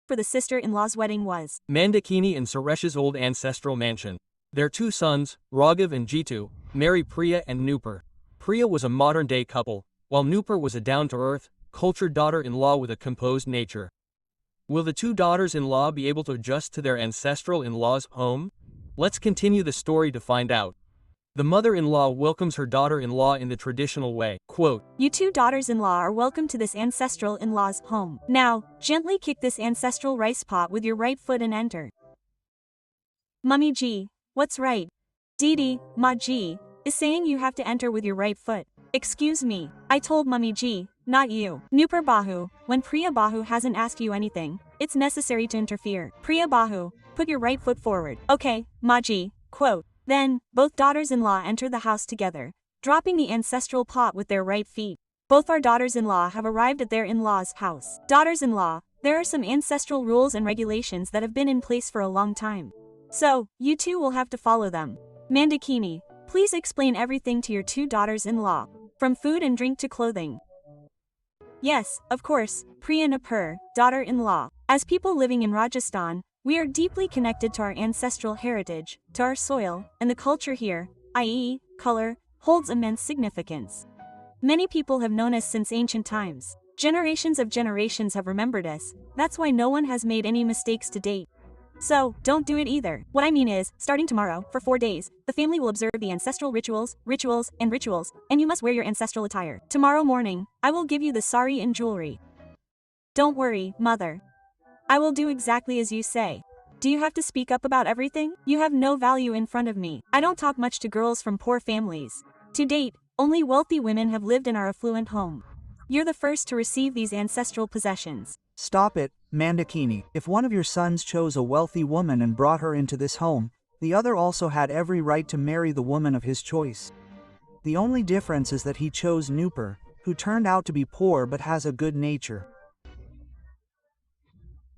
for the sister-in-law's wedding was Mandakini and Suresh's old ancestral mansion. Their two sons, Raghav and Jeetu, marry Priya and Nupur. Priya was a modern-day couple, while Nupur was a down-to-earth, cultured daughter-in-law with a composed nature. Will the two daughters-in-law be able to adjust to their ancestral in-law's home? Let's continue the story to find out. The mother-in-law welcomes her daughter-in-law in the traditional way. Quote, "You two daughters-in-law are welcome to this ancestral in-law's home. Now, gently kick this ancestral rice pot with your right foot and enter." Mummy Ji, what's right? Didi, Ma Ji, is saying you have to enter with your right foot. Excuse me, I told Mummy Ji, not you. Nupur Bahu, when Priya Bahu hasn't asked you anything, it's necessary to interfere. Priya Bahu, put your right foot forward. Okay, Ma Ji, quote. Then, both daughters-in-law enter the house together, dropping the ancestral pot with their right feet. Both our daughters-in-law have arrived at their in-law's house. Daughters-in-law, there are some ancestral rules and regulations that have been in place for a long time. So, you two will have to follow them. Mandakini, please explain everything to your two daughters-in-law, from food and drink to clothing. Yes, of course, Priya Nupur, daughter-in-law. As people living in Rajasthan, we are deeply connected to our ancestral heritage, to our soil, and the culture here, i.e., color, holds immense significance. Many people have known us since ancient times. Generations of generations have remembered us, that's why no one has made any mistakes to date. So, don't do it either. What I mean is, starting tomorrow, for 4 days, the family will observe the ancestral rituals, and you must wear your ancestral attire. Tomorrow morning, I will give you the sari and jewelry. Don't worry, mother. I will do exactly as you say. Do you have to speak up about everything? You have no value in front of me. I don't talk much to girls from poor families. To date, only wealthy women have lived in our affluent home. You're the first to receive these ancestral possessions. Stop it, Mandakini. If one of your sons chose a wealthy woman and brought her into this home, the other also had every right to marry the woman of his choice. The only difference is that he chose Nupur, who turned out to be poor but has a good nature.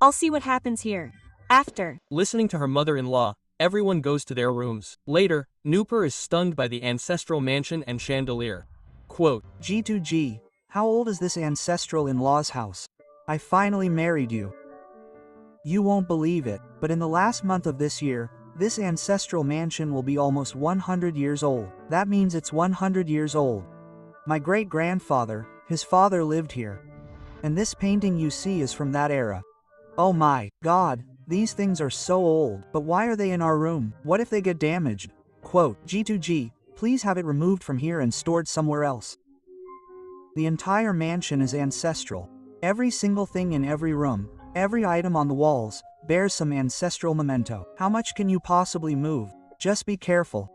I'll see what happens here. After listening to her mother-in-law, everyone goes to their rooms. Later, Nupur is stunned by the ancestral mansion and chandelier. Quote, G2G, how old is this ancestral in-law's house? I finally married you. You won't believe it, but in the last month of this year, this ancestral mansion will be almost 100 years old. That means it's 100 years old. My great-grandfather, his father lived here. And this painting you see is from that era. Oh my God, these things are so old, but why are they in our room? What if they get damaged? Quote, G2G, please have it removed from here and stored somewhere else. The entire mansion is ancestral. Every single thing in every room, every item on the walls, bears some ancestral memento. How much can you possibly move? Just be careful.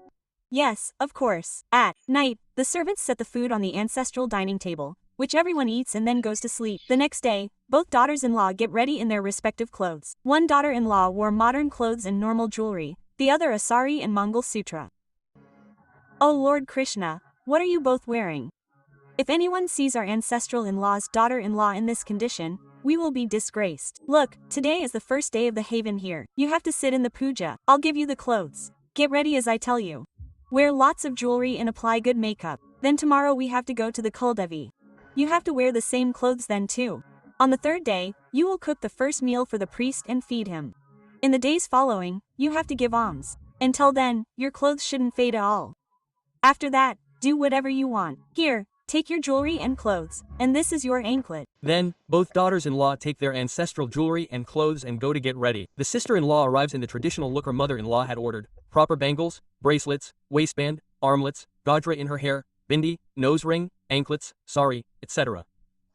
Yes, of course. At night, the servants set the food on the ancestral dining table, which everyone eats and then goes to sleep. The next day, both daughters-in-law get ready in their respective clothes. One daughter-in-law wore modern clothes and normal jewelry, the other a sari and Mangal Sutra. Oh Lord Krishna, what are you both wearing? If anyone sees our ancestral in-law's daughter-in-law in this condition, we will be disgraced. Look, today is the first day of the haven here. You have to sit in the puja. I'll give you the clothes. Get ready as I tell you. Wear lots of jewelry and apply good makeup. Then tomorrow we have to go to the Kuldevi. You have to wear the same clothes then too. On the third day, you will cook the first meal for the priest and feed him. In the days following, you have to give alms. Until then, your clothes shouldn't fade at all. After that, do whatever you want. Here, take your jewelry and clothes, and this is your anklet. Then, both daughters-in-law take their ancestral jewelry and clothes and go to get ready. The sister-in-law arrives in the traditional look her mother-in-law had ordered. Proper bangles, bracelets, waistband, armlets, gajra in her hair, bindi, nose ring, anklets, sari, etc.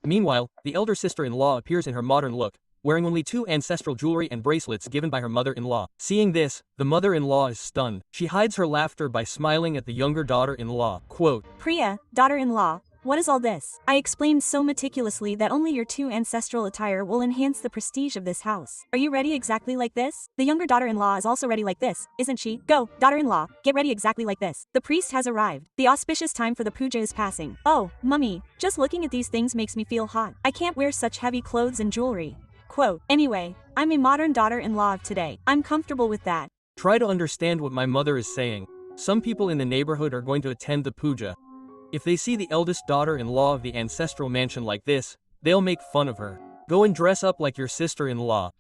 Meanwhile, the elder sister-in-law appears in her modern look, wearing only 2 ancestral jewelry and bracelets given by her mother-in-law. Seeing this, the mother-in-law is stunned. She hides her laughter by smiling at the younger daughter-in-law. Quote, Priya, daughter-in-law, what is all this? I explained so meticulously that only your 2 ancestral attire will enhance the prestige of this house. Are you ready exactly like this? The younger daughter-in-law is also ready like this, isn't she? Go, daughter-in-law, get ready exactly like this. The priest has arrived. The auspicious time for the puja is passing. Oh, mummy, just looking at these things makes me feel hot. I can't wear such heavy clothes and jewelry. Quote, anyway, I'm a modern daughter-in-law of today. I'm comfortable with that. Try to understand what my mother is saying. Some people in the neighborhood are going to attend the puja. If they see the eldest daughter-in-law of the ancestral mansion like this, they'll make fun of her. Go and dress up like your sister-in-law.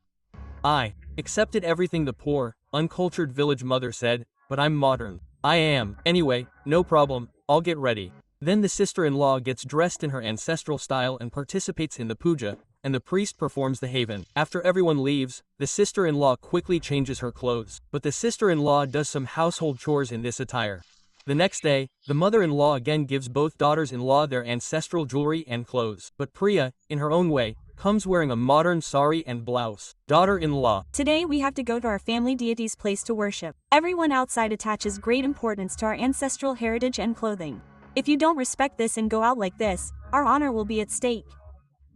I accepted everything the poor, uncultured village mother said, but I'm modern. I am. Anyway, no problem, I'll get ready. Then the sister-in-law gets dressed in her ancestral style and participates in the puja, and the priest performs the haven. After everyone leaves, the sister-in-law quickly changes her clothes, but the sister-in-law does some household chores in this attire. The next day, the mother-in-law again gives both daughters-in-law their ancestral jewelry and clothes, but Priya, in her own way, comes wearing a modern sari and blouse. Daughter-in-law. Today we have to go to our family deity's place to worship. Everyone outside attaches great importance to our ancestral heritage and clothing. If you don't respect this and go out like this, our honor will be at stake.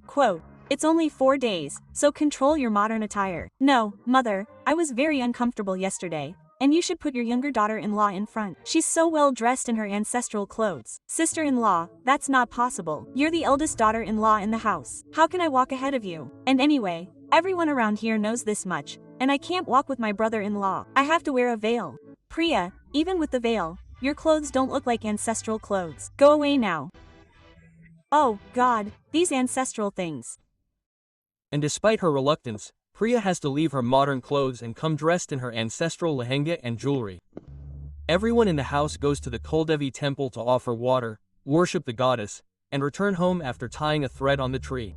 Quote, it's only 4 days, so control your modern attire. No, mother, I was very uncomfortable yesterday, and you should put your younger daughter-in-law in front. She's so well dressed in her ancestral clothes. Sister-in-law, that's not possible. You're the eldest daughter-in-law in the house. How can I walk ahead of you? And anyway, everyone around here knows this much, and I can't walk with my brother-in-law. I have to wear a veil. Priya, even with the veil, your clothes don't look like ancestral clothes. Go away now. Oh, God, these ancestral things. And despite her reluctance, Priya has to leave her modern clothes and come dressed in her ancestral lehenga and jewelry. Everyone in the house goes to the Kuldevi temple to offer water, worship the goddess, and return home after tying a thread on the tree.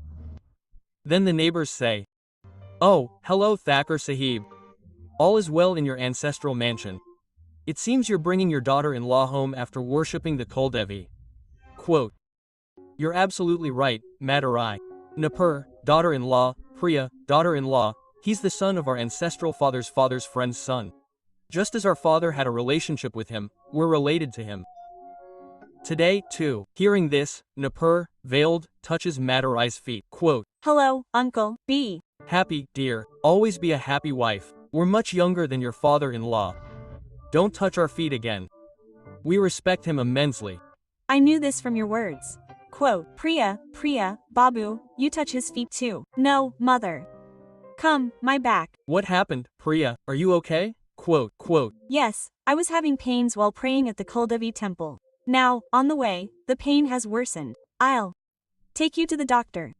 Then the neighbors say, "Oh, hello Thakur Sahib. All is well in your ancestral mansion. It seems you're bringing your daughter-in-law home after worshipping the Kuldevi." Quote, "You're absolutely right, Madarai. Napur, daughter-in-law, Priya, daughter-in-law, he's the son of our ancestral father's friend's son. Just as our father had a relationship with him, we're related to him." Today, too. Hearing this, Napur, veiled, touches Madarai's feet. Quote, Hello, Uncle, B. "Happy, dear, always be a happy wife. We're much younger than your father-in-law. Don't touch our feet again. We respect him immensely." I knew this from your words. Quote, Priya, Babu, you touch his feet too. No, mother. Come, my back. "What happened, Priya? Are you okay?" Quote, Yes, I was having pains while praying at the Kuldevi temple. Now, on the way, the pain has worsened. I'll take you to the doctor.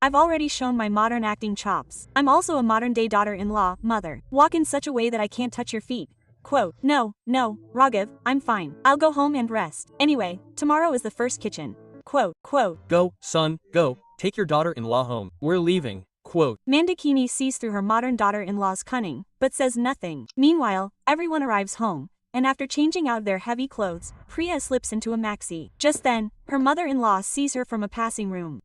I've already shown my modern acting chops. I'm also a modern-day daughter-in-law, mother. Walk in such a way that I can't touch your feet. Quote, No, Raghav, I'm fine. I'll go home and rest. Anyway, tomorrow is the first kitchen. Quote, "Go, son, go, take your daughter-in-law home. We're leaving." Quote, Mandakini sees through her modern daughter-in-law's cunning, but says nothing. Meanwhile, everyone arrives home, and after changing out their heavy clothes, Priya slips into a maxi. Just then, her mother-in-law sees her from a passing room.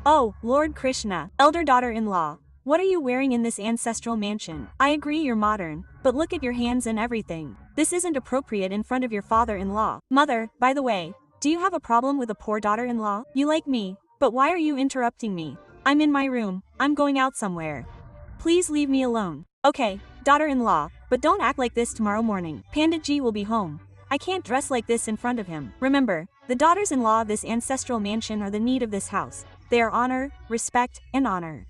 Oh, Lord Krishna, elder daughter-in-law, what are you wearing in this ancestral mansion? I agree you're modern, but look at your hands and everything. This isn't appropriate in front of your father-in-law. Mother, by the way, do you have a problem with a poor daughter-in-law? You like me, but why are you interrupting me? I'm in my room, I'm going out somewhere. Please leave me alone. Okay, daughter-in-law, but don't act like this tomorrow morning. Panditji will be home. I can't dress like this in front of him. Remember, the daughters-in-law of this ancestral mansion are the need of this house. They are honor, respect, and honor.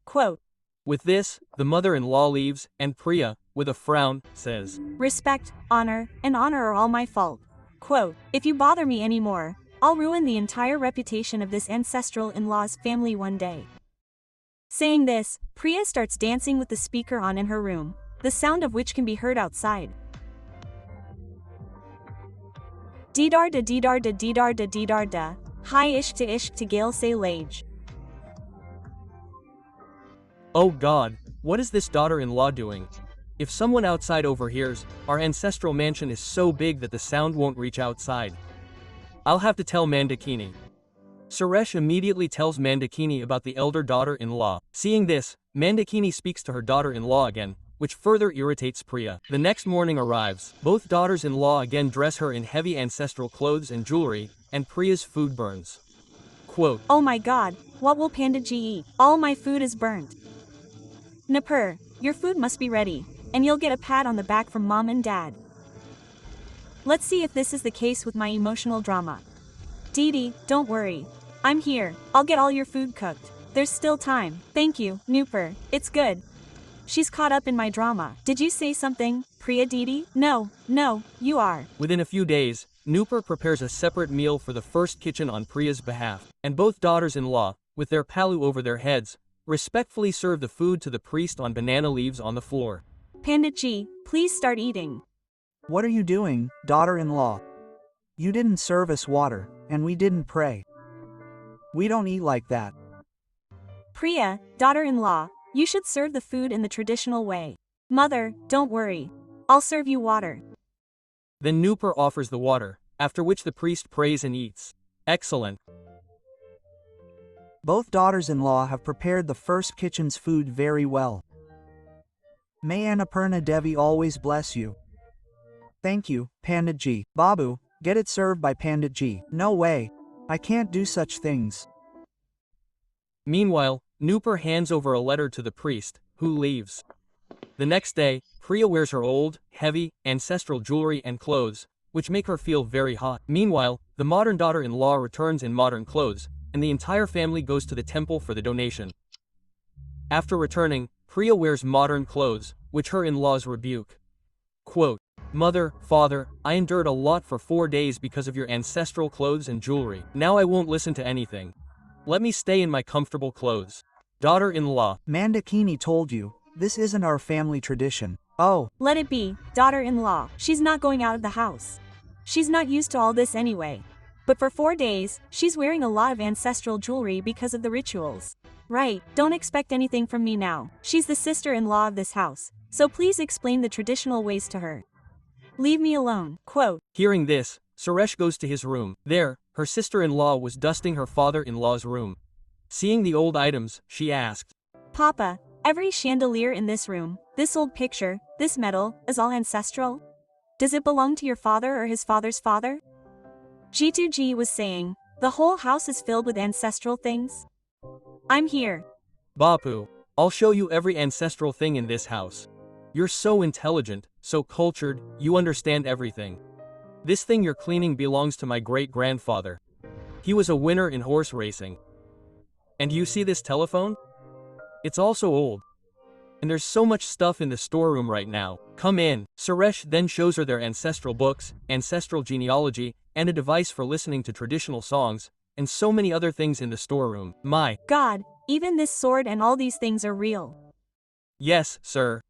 Quote, With this, the mother-in-law leaves, and Priya, with a frown, says, Respect, honor, and honor are all my fault. Quote, If you bother me anymore, I'll ruin the entire reputation of this ancestral in-law's family one day. Saying this, Priya starts dancing with the speaker on in her room, the sound of which can be heard outside. Deedar da deedar da deedar da deedar da, hi ishq to gale say lage. Oh God, what is this daughter-in-law doing? If someone outside overhears, our ancestral mansion is so big that the sound won't reach outside. I'll have to tell Mandakini. Suresh immediately tells Mandakini about the elder daughter-in-law. Seeing this, Mandakini speaks to her daughter-in-law again, which further irritates Priya. The next morning arrives. Both daughters-in-law again dress her in heavy ancestral clothes and jewelry, and Priya's food burns. Quote, Oh my God, what will Panditji eat? All my food is burnt. Napur, your food must be ready, and you'll get a pat on the back from mom and dad. Let's see if this is the case with my emotional drama. Didi, don't worry. I'm here. I'll get all your food cooked. There's still time. Thank you, Nupur. It's good. She's caught up in my drama. Did you say something, Priya Didi? No, you are. Within a few days, Nupur prepares a separate meal for the first kitchen on Priya's behalf, and both daughters-in-law, with their palu over their heads, respectfully serve the food to the priest on banana leaves on the floor. Pandit Ji, please start eating. What are you doing, daughter-in-law? You didn't serve us water, and we didn't pray. We don't eat like that. Priya, daughter-in-law, you should serve the food in the traditional way. Mother, don't worry. I'll serve you water. Then Nupur offers the water, after which the priest prays and eats. Excellent. Both daughters-in-law have prepared the first kitchen's food very well. May Annapurna Devi always bless you. Thank you, Pandit Ji. Babu, get it served by Pandit Ji. No way. I can't do such things. Meanwhile, Nupur hands over a letter to the priest, who leaves. The next day, Priya wears her old, heavy, ancestral jewelry and clothes, which make her feel very hot. Meanwhile, the modern daughter-in-law returns in modern clothes, and the entire family goes to the temple for the donation. After returning, Priya wears modern clothes, which her in-laws rebuke. Quote, "Mother, father, I endured a lot for 4 days because of your ancestral clothes and jewelry. Now I won't listen to anything. Let me stay in my comfortable clothes." Daughter-in-law. Mandakini told you, this isn't our family tradition. Oh, Let it be, daughter-in-law. She's not going out of the house. She's not used to all this anyway. But for 4 days, she's wearing a lot of ancestral jewelry because of the rituals. Right, don't expect anything from me now. She's the sister-in-law of this house, so please explain the traditional ways to her. Leave me alone. Quote. Hearing this, Suresh goes to his room. There, her sister-in-law was dusting her father-in-law's room. Seeing the old items, she asked, Papa, every chandelier in this room, this old picture, this medal, is all ancestral? Does it belong to your father or his father's father? G2G was saying, the whole house is filled with ancestral things? I'm here. "Bapu, I'll show you every ancestral thing in this house. You're so intelligent, so cultured, you understand everything. This thing you're cleaning belongs to my great-grandfather. He was a winner in horse racing. And you see this telephone? It's also old. And there's so much stuff in the storeroom right now. Come in." Suresh then shows her their ancestral books, ancestral genealogy, and a device for listening to traditional songs, and so many other things in the storeroom. My God, even this sword and all these things are real. Yes, sir.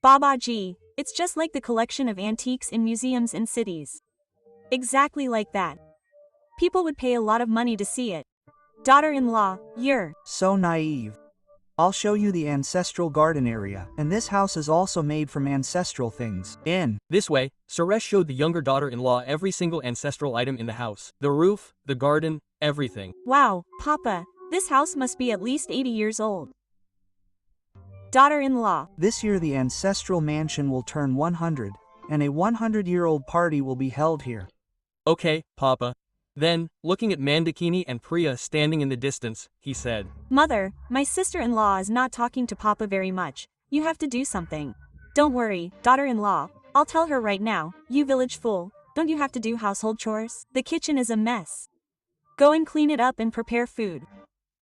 Babaji, it's just like the collection of antiques in museums in cities. Exactly like that. People would pay a lot of money to see it. Daughter-in-law, you're so naive. I'll show you the ancestral garden area, and this house is also made from ancestral things. In This way, Suresh showed the younger daughter-in-law every single ancestral item in the house. The roof, the garden, everything. Wow, Papa, this house must be at least 80 years old. Daughter-in-law, this year the ancestral mansion will turn 100, and a 100-year-old party will be held here. Okay, Papa. Then, looking at Mandakini and Priya standing in the distance, he said, Mother, my sister-in-law is not talking to Papa very much. You have to do something. Don't worry, daughter-in-law. I'll tell her right now. You village fool, don't you have to do household chores? The kitchen is a mess. Go and clean it up and prepare food.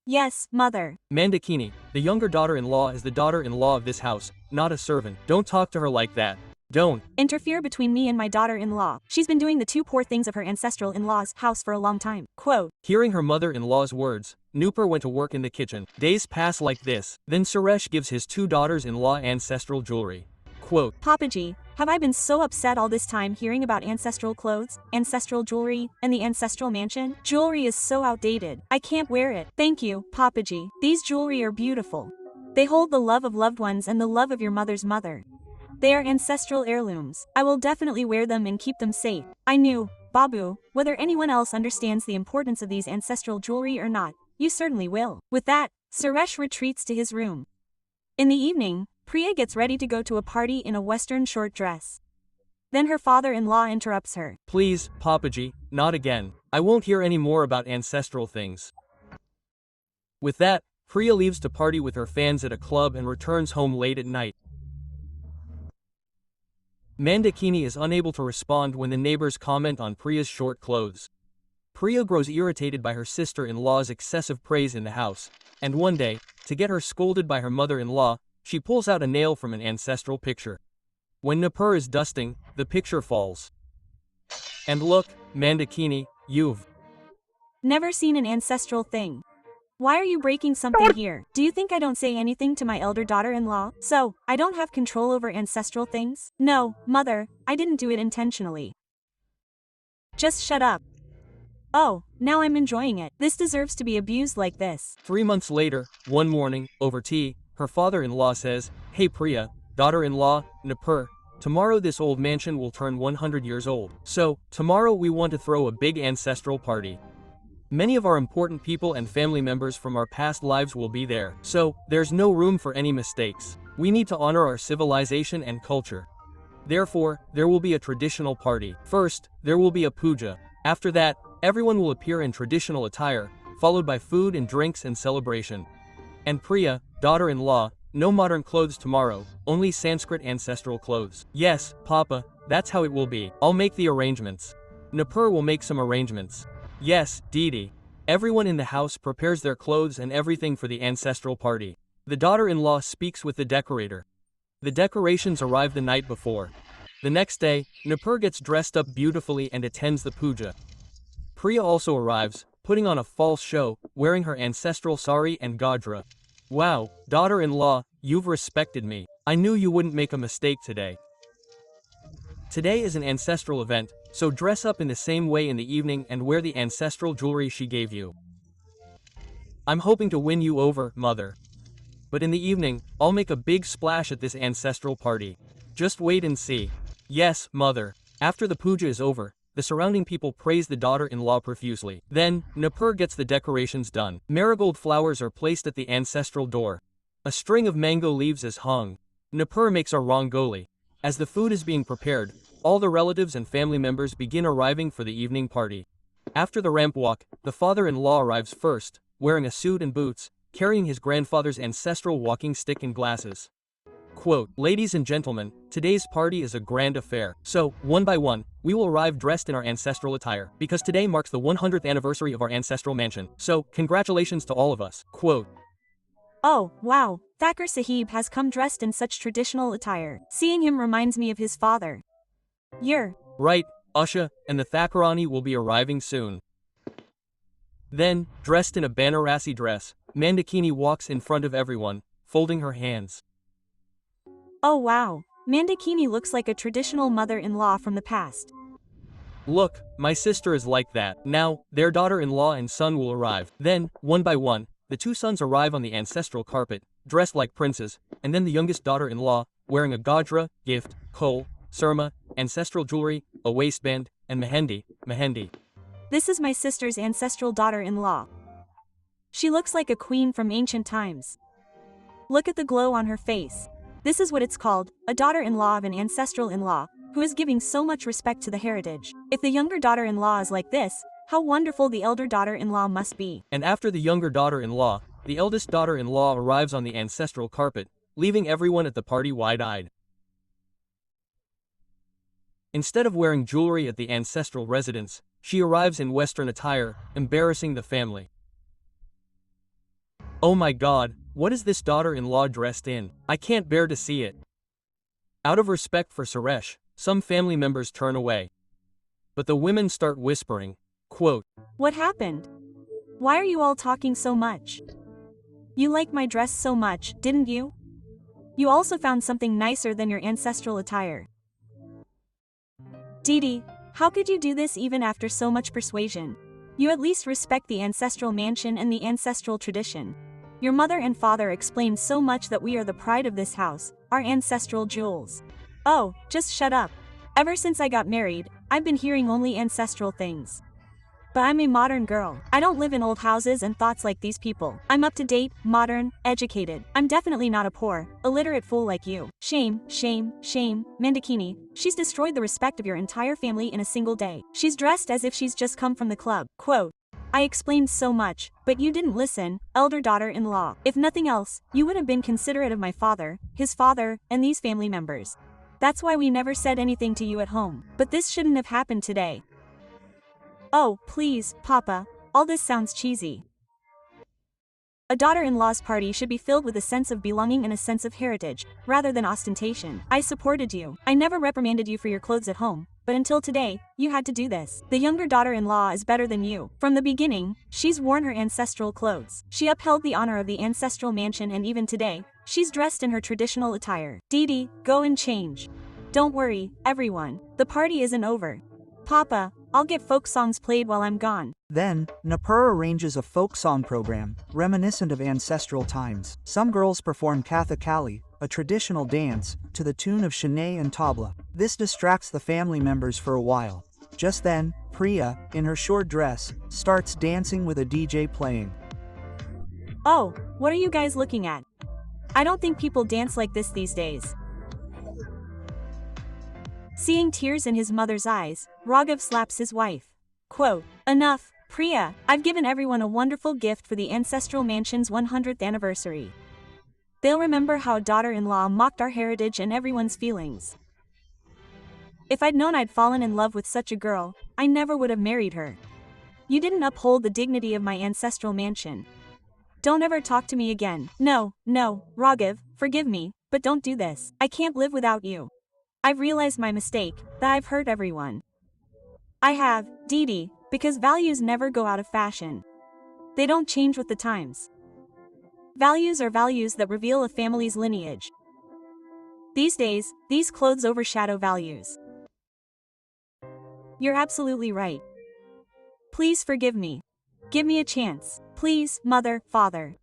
Yes, mother. Mandakini, the younger daughter-in-law is the daughter-in-law of this house, not a servant. Don't talk to her like that. Don't interfere between me and my daughter-in-law. She's been doing the two poor things of her ancestral in-law's house for a long time. Quote. Hearing her mother-in-law's words, Nupur went to work in the kitchen. Days pass like this. Then Suresh gives his 2 daughters-in-law ancestral jewelry. Quote, Papaji, have I been so upset all this time hearing about ancestral clothes, ancestral jewelry, and the ancestral mansion? Jewelry is so outdated. I can't wear it. Thank you, Papaji. These jewelry are beautiful. They hold the love of loved ones and the love of your mother's mother. They are ancestral heirlooms. I will definitely wear them and keep them safe. I knew, Babu, whether anyone else understands the importance of these ancestral jewelry or not, you certainly will. With that, Suresh retreats to his room. In the evening, Priya gets ready to go to a party in a western short dress. Then her father-in-law interrupts her. Please, Papaji, not again. I won't hear any more about ancestral things. With that, Priya leaves to party with her fans at a club and returns home late at night. Mandakini is unable to respond when the neighbors comment on Priya's short clothes. Priya grows irritated by her sister-in-law's excessive praise in the house, and one day, to get her scolded by her mother-in-law, she pulls out a nail from an ancestral picture. When Nupur is dusting, the picture falls. And look, Mandakini, you've never seen an ancestral thing. Why are you breaking something here? Do you think I don't say anything to my elder daughter-in-law? So, I don't have control over ancestral things? No, mother, I didn't do it intentionally. Just shut up. Oh, now I'm enjoying it. This deserves to be abused like this. 3 months later, one morning, over tea, her father-in-law says, "Hey Priya, daughter-in-law, Nipur, tomorrow this old mansion will turn 100 years old. So, tomorrow we want to throw a big ancestral party. Many of our important people and family members from our past lives will be there. So, there's no room for any mistakes. We need to honor our civilization and culture. Therefore, there will be a traditional party. First, there will be a puja. After that, everyone will appear in traditional attire, followed by food and drinks and celebration. And Priya, daughter-in-law, no modern clothes tomorrow, only Sanskrit ancestral clothes." "Yes, Papa, that's how it will be. I'll make the arrangements. Nipur will make some arrangements." "Yes, Didi." Everyone in the house prepares their clothes and everything for the ancestral party. The daughter-in-law speaks with the decorator. The decorations arrive the night before. The next day, Nipur gets dressed up beautifully and attends the puja. Priya also arrives, putting on a false show, wearing her ancestral sari and gajra. "Wow, daughter-in-law, you've respected me. I knew you wouldn't make a mistake today. Today is an ancestral event, so dress up in the same way in the evening and wear the ancestral jewelry she gave you. I'm hoping to win you over, mother. But in the evening, I'll make a big splash at this ancestral party. Just wait and see." "Yes, mother." After the puja is over, the surrounding people praise the daughter-in-law profusely. Then, Nipur gets the decorations done. Marigold flowers are placed at the ancestral door. A string of mango leaves is hung. Nipur makes a rangoli. As the food is being prepared, all the relatives and family members begin arriving for the evening party. After the ramp walk, the father-in-law arrives first, wearing a suit and boots, carrying his grandfather's ancestral walking stick and glasses. Quote, "Ladies and gentlemen, today's party is a grand affair. So, one by one, we will arrive dressed in our ancestral attire, because today marks the 100th anniversary of our ancestral mansion. So, congratulations to all of us." Quote. Oh, wow, Thakur Sahib has come dressed in such traditional attire. Seeing him reminds me of his father. You're Right, Usha, and the Thakurani will be arriving soon. Then, dressed in a Banarasi dress, Mandakini walks in front of everyone, folding her hands. Oh wow, Mandakini looks like a traditional mother-in-law from the past. "Look, my sister is like that." Now, their daughter-in-law and son will arrive. Then, one by one, the two sons arrive on the ancestral carpet, dressed like princes, and then the youngest daughter-in-law, wearing a gajra, gift, kol, surma, ancestral jewelry, a waistband, and mehendi. This is my sister's ancestral daughter-in-law. She looks like a queen from ancient times. Look at the glow on her face. This is what it's called, a daughter-in-law of an ancestral in-law, who is giving so much respect to the heritage. If the younger daughter-in-law is like this, how wonderful the elder daughter-in-law must be. And after the younger daughter-in-law, the eldest daughter-in-law arrives on the ancestral carpet, leaving everyone at the party wide-eyed. Instead of wearing jewelry at the ancestral residence, she arrives in Western attire, embarrassing the family. "Oh my God, what is this daughter-in-law dressed in? I can't bear to see it." Out of respect for Suresh, some family members turn away. But the women start whispering, quote, "What happened? Why are you all talking so much? You liked my dress so much, didn't you? You also found something nicer than your ancestral attire. Didi, how could you do this even after so much persuasion? You at least respect the ancestral mansion and the ancestral tradition. Your mother and father explained so much that we are the pride of this house, our ancestral jewels. Oh, just shut up. Ever since I got married, I've been hearing only ancestral things. But I'm a modern girl. I don't live in old houses and thoughts like these people. I'm up to date, modern, educated. I'm definitely not a poor, illiterate fool like you. Shame, shame, shame, Mandakini. She's destroyed the respect of your entire family in a single day. She's dressed as if she's just come from the club." Quote, "I explained so much, but you didn't listen, elder daughter-in-law. If nothing else, you would have been considerate of my father, his father, and these family members. That's why we never said anything to you at home. But this shouldn't have happened today. Oh, please, Papa, all this sounds cheesy. A daughter-in-law's party should be filled with a sense of belonging and a sense of heritage, rather than ostentation. I supported you. I never reprimanded you for your clothes at home, but until today, you had to do this. The younger daughter-in-law is better than you. From the beginning, she's worn her ancestral clothes. She upheld the honor of the ancestral mansion, and even today, she's dressed in her traditional attire. Didi, go and change. Don't worry, everyone. The party isn't over. Papa, I'll get folk songs played while I'm gone. Then, Napur arranges a folk song program, reminiscent of ancestral times. Some girls perform Kathakali, a traditional dance, to the tune of shanay and tabla. This distracts the family members for a while. Just then, Priya, in her short dress, starts dancing with a DJ playing. Oh, what are you guys looking at? I don't think people dance like this these days. Seeing tears in his mother's eyes, Raghav slaps his wife. Quote, enough, Priya, I've given everyone a wonderful gift for the ancestral mansion's 100th anniversary. They'll remember how daughter-in-law mocked our heritage and everyone's feelings. If I'd known I'd fallen in love with such a girl, I never would have married her. You didn't uphold the dignity of my ancestral mansion. Don't ever talk to me again. No, Raghav, forgive me, but don't do this. I can't live without you. I've realized my mistake, that I've hurt everyone. I have, Didi, because values never go out of fashion. They don't change with the times. Values are values that reveal a family's lineage. These days, these clothes overshadow values. You're absolutely right. Please forgive me. Give me a chance. Please, mother, father.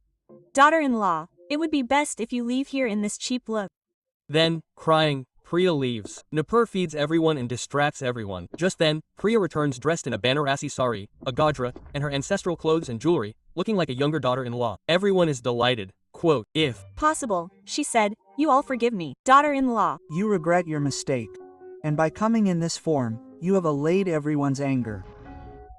Daughter-in-law, it would be best if you leave here in this cheap look. Then, crying, Priya leaves. Napur feeds everyone and distracts everyone. Just then, Priya returns dressed in a Banarasi sari, a gajra, and her ancestral clothes and jewelry, looking like a younger daughter-in-law. Everyone is delighted. Quote, if possible, she said, you all forgive me. Daughter-in-law. You regret your mistake. And by coming in this form, you have allayed everyone's anger.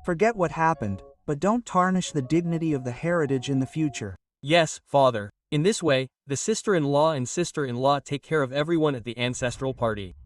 Forget what happened, but don't tarnish the dignity of the heritage in the future. Yes, father. In this way, the sister-in-law and sister-in-law take care of everyone at the ancestral party.